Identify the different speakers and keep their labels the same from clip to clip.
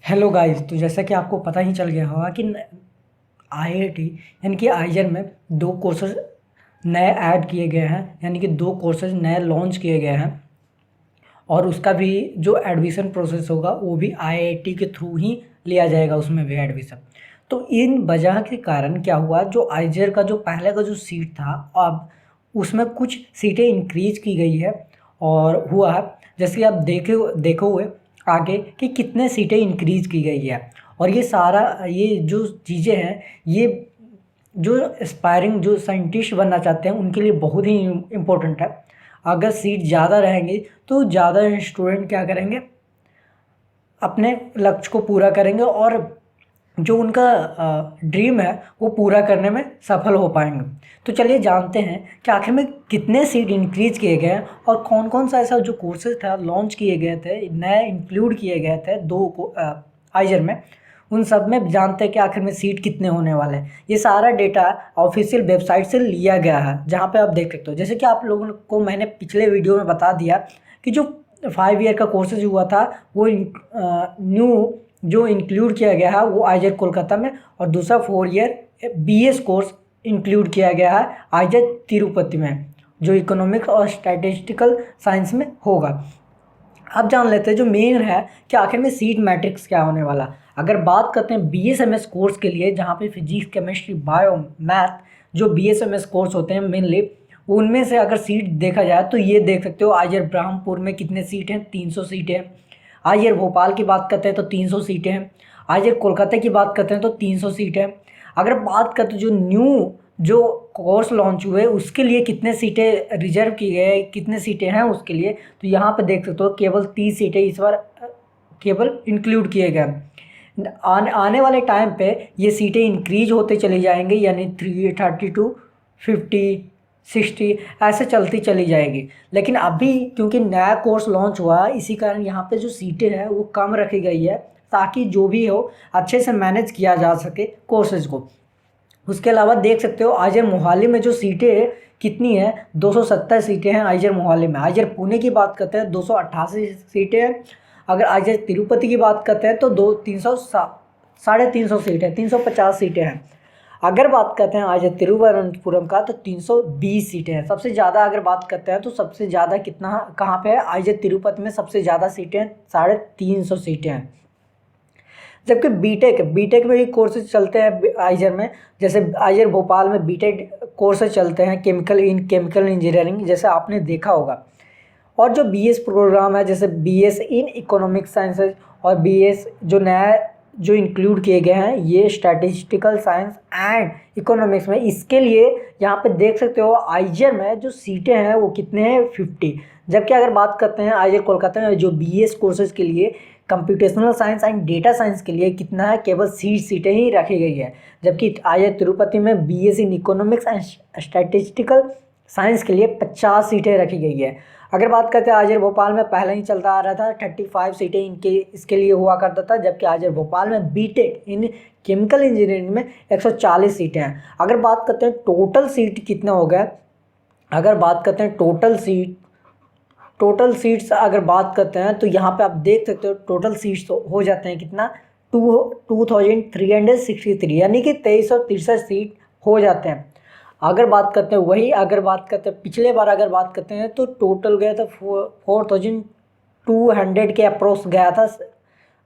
Speaker 1: Hello guys. तो जैसा कि आपको पता ही चल गया होगा कि आईआईटी यानी कि आइजर में दो कोर्सेज नए ऐड किए गए हैं, यानी कि दो कोर्सेज नए लॉन्च किए गए हैं और उसका भी जो एडमिशन प्रोसेस होगा वो भी आईआईटी के थ्रू ही लिया जाएगा, उसमें भी एडमिशन। तो इन वजह के कारण क्या हुआ, जो आइजर का जो पहले का जो सीट था अब उसमें कुछ सीटें इंक्रीज की गई है और हुआ है। जैसे कि आप देखो हुए आगे कि कितने सीटें इंक्रीज की गई है। और ये सारा ये जो चीज़ें हैं, ये जो एस्पायरिंग जो साइंटिस्ट बनना चाहते हैं उनके लिए बहुत ही इम्पोर्टेंट है। अगर सीट ज़्यादा रहेंगी तो ज़्यादा स्टूडेंट क्या करेंगे, अपने लक्ष्य को पूरा करेंगे और जो उनका ड्रीम है वो पूरा करने में सफल हो पाएंगे। तो चलिए जानते हैं कि आखिर में कितने सीट इंक्रीज किए गए हैं और कौन कौन सा ऐसा जो कोर्सेज था लॉन्च किए गए थे, नए इंक्लूड किए गए थे दो को आइजर में, उन सब में जानते हैं कि आखिर में सीट कितने होने वाले हैं। ये सारा डेटा ऑफिशियल वेबसाइट से लिया गया है, जहाँ पे आप देख सकते हो। जैसे कि आप लोगों को मैंने पिछले वीडियो में बता दिया कि जो 5 ईयर का कोर्सेज हुआ था वो न्यू जो इंक्लूड किया गया है वो आइजर कोलकाता में, और दूसरा 4 ईयर बीएस कोर्स इंक्लूड किया गया है आइजर तिरुपति में, जो इकोनॉमिक्स और स्टैटिस्टिकल साइंस में होगा। अब जान लेते हैं जो मेन है कि आखिर में सीट मैट्रिक्स क्या होने वाला। अगर बात करते हैं बीएसएमएस कोर्स के लिए, जहाँ पे फिजिक्स, केमिस्ट्री, बायो, मैथ जो बीएसएमएस कोर्स होते हैं मेनली, उनमें से अगर सीट देखा जाए तो ये देख सकते हो आइजर ब्रह्मपुर में कितने सीट हैं, 300 सीटें हैं। आइजर भोपाल की बात करते हैं तो 300 सीटें हैं। आइजर कोलकाता की बात करते हैं तो 300 सीटें हैं। अगर बात करते जो न्यू जो कोर्स लॉन्च हुए उसके लिए कितने सीटें रिजर्व की गए, कितने सीटें हैं उसके लिए, तो यहाँ पे देख सकते हो केवल 30 सीटें इस बार केवल इंक्लूड किए गए। आने वाले टाइम पे ये सीटें इंक्रीज होते चली जाएंगी, यानी 32, 50, 60 ऐसे चलती चली जाएगी। लेकिन अभी क्योंकि नया कोर्स लॉन्च हुआ है, इसी कारण यहाँ पे जो सीटें हैं वो कम रखी गई है, ताकि जो भी हो अच्छे से मैनेज किया जा सके कोर्सेज को। उसके अलावा देख सकते हो आइजर मोहाली में जो सीटें कितनी है, 270 सीटें हैं आइजर मोहाली में। आइजर पुणे की बात करते हैं 288 सीटें हैं। अगर आइजर तिरुपति की बात करते हैं तो 350 सीटें हैं, 350 सीटें हैं। अगर बात करते हैं आइजर तिरुवनंतपुरम का तो 320 सीटें हैं। सबसे ज़्यादा अगर बात करते हैं तो सबसे ज़्यादा कितना कहाँ पे है, आइजर तिरुपति में सबसे ज़्यादा सीटें हैं, 350 सीटें हैं। जबकि बीटेक में भी कोर्सेज चलते हैं आइजर में। जैसे आइजर भोपाल में बीटेक कोर्सेज चलते हैं, केमिकल इंजीनियरिंग, जैसे आपने देखा होगा। और जो बीएस प्रोग्राम है, जैसे बीएस इन इकोनॉमिक साइंसेज और बीएस जो नया जो इंक्लूड किए गए हैं ये स्टैटिस्टिकल साइंस एंड इकोनॉमिक्स में, इसके लिए यहाँ पे देख सकते हो आइजर में जो सीटें हैं वो कितने हैं, 50। जबकि अगर बात करते हैं आइजर कोलकाता में जो बीएस कोर्सेज के लिए computational science and data science के लिए कितना है, केवल 60 सीटें ही रखी गई है। जबकि आइजर तिरुपति में BS in economics and statistical science के लिए 50 सीटें रखी गई है। अगर बात करते हैं आइजर भोपाल में पहले ही चलता आ रहा था, 35 सीटें इनके इसके लिए हुआ करता था। जबकि आइजर भोपाल में बीटेक इन केमिकल इंजीनियरिंग में 140 सीटें हैं। अगर बात करते हैं टोटल सीट कितने हो गए, अगर बात करते हैं टोटल सीट्स अगर बात करते हैं तो यहाँ पे आप देख सकते हो टोटल सीट्स हो जाते हैं कितना, 2363, यानी कि 2363 सीट हो जाते हैं। अगर बात करते हैं अगर बात करते हैं पिछले बार अगर बात करते हैं तो टोटल गया था 4200 के अप्रोक्स गया था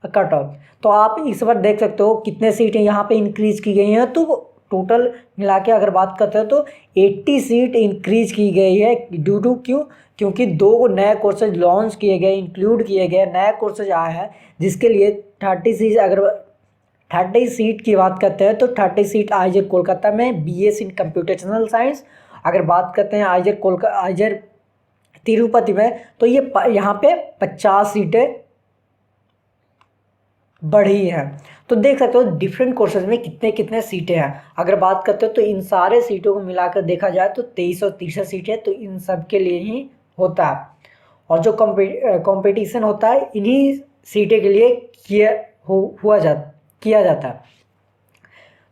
Speaker 1: कट ऑफ। तो आप इस बार देख सकते हो कितने सीटें यहाँ पे इंक्रीज की गई हैं। तो टोटल मिला के अगर बात करते हैं तो 80 सीट इंक्रीज की गई है। ड्यू टू क्योंकि दो नए कोर्सेज लॉन्च किए गए, इंक्लूड किए गए, नए कोर्सेज आए हैं, जिसके लिए 30 सीट की बात करते हैं तो 30 सीट आइजर कोलकाता में बीएस इन कंप्यूटेशनल साइंस। अगर बात करते हैं आइजर तिरुपति में तो ये यहाँ पे 50 सीटें बढ़ी हैं। तो देख सकते हो डिफरेंट कोर्सेज में कितने कितने सीटें हैं। अगर बात करते हो तो इन सारे सीटों को मिलाकर देखा जाए तो 2363 सीटें तो इन सब के लिए ही होता है। और जो कंपटीशन होता है इन्हीं सीटें के लिए किया जाता है।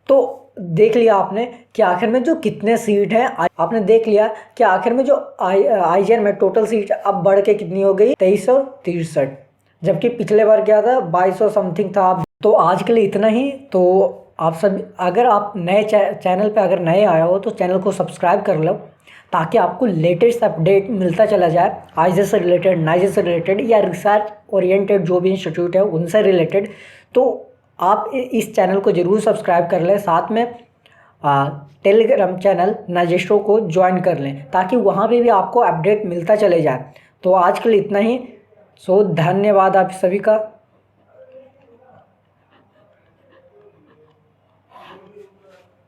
Speaker 1: तो देख लिया आपने कि आखिर में जो कितने सीट हैं, आपने देख लिया कि आखिर में जो आइजर में टोटल सीट अब बढ़ के कितनी हो गई, 2363। जबकि पिछले बार क्या था 2200 समथिंग था। तो आज के लिए इतना ही। तो आप सब अगर आप नए चैनल पे अगर नए आए हो तो चैनल को सब्सक्राइब कर लो, ताकि आपको लेटेस्ट अपडेट मिलता चला जाए आईजे से रिलेटेड, नाइजे से रिलेटेड या रिसर्च ओरिएंटेड जो भी इंस्टीट्यूट है उनसे रिलेटेड। तो आप इस चैनल को ज़रूर सब्सक्राइब कर लें, साथ में टेलीग्राम चैनल नाइजेस्ट्रो को ज्वाइन कर लें, ताकि वहाँ पे भी आपको अपडेट मिलता चले जाए। तो आज के लिए इतना ही। सो धन्यवाद आप सभी का।